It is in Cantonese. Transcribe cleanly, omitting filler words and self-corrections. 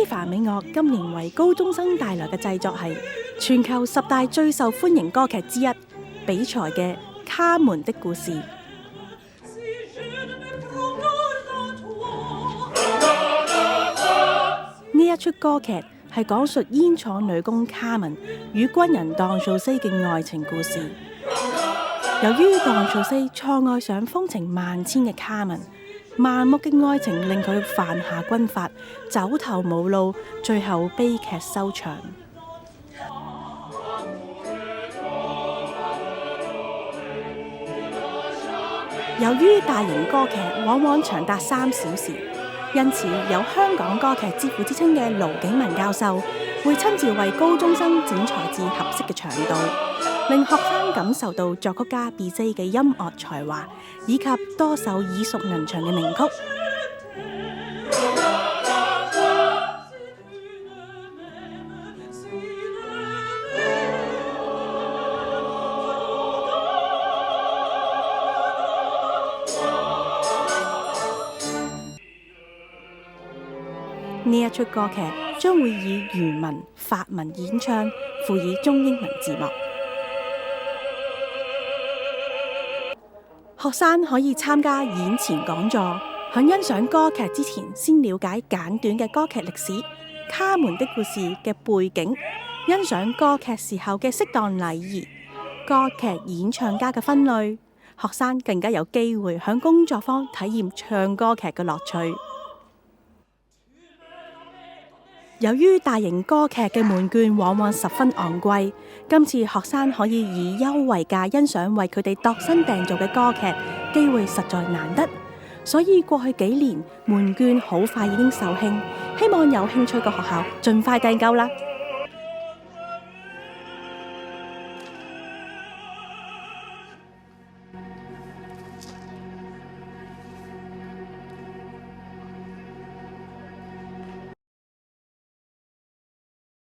凡美樂今年為高中生帶來嘅製作係全球10大最受歡迎歌劇之一，比才嘅《卡門的故事》。呢一出歌劇係講述煙廠女工卡門與軍人當素西嘅愛情故事。由於當素西錯愛上風情萬千嘅卡門，盲目嘅愛情令佢犯下軍法，走投無路，最後悲劇收場。由於大型歌劇往往長達3小時，因此有香港歌劇之父之稱嘅盧景文教授會親自為高中生剪裁至合適嘅長度，令學生感受到作曲家 Bizet 嘅音樂才華，以及多首耳熟能詳嘅名曲。呢一出歌劇將會以原文法文演唱，附以中英文字幕。學生可以參加演前講座，喺欣賞歌劇之前先了解簡短嘅歌劇歷史、卡門的故事嘅背景，欣賞歌劇時候嘅適當禮儀、歌劇演唱家嘅分類。學生更加有機會喺工作坊體驗唱歌劇嘅樂趣。由於大型歌劇嘅門券往往十分昂貴，今次學生可以以優惠價欣賞為佢哋度身訂造嘅歌劇，機會實在難得。所以過去幾年門券好快已經售罄，希望有興趣嘅學校盡快訂購啦。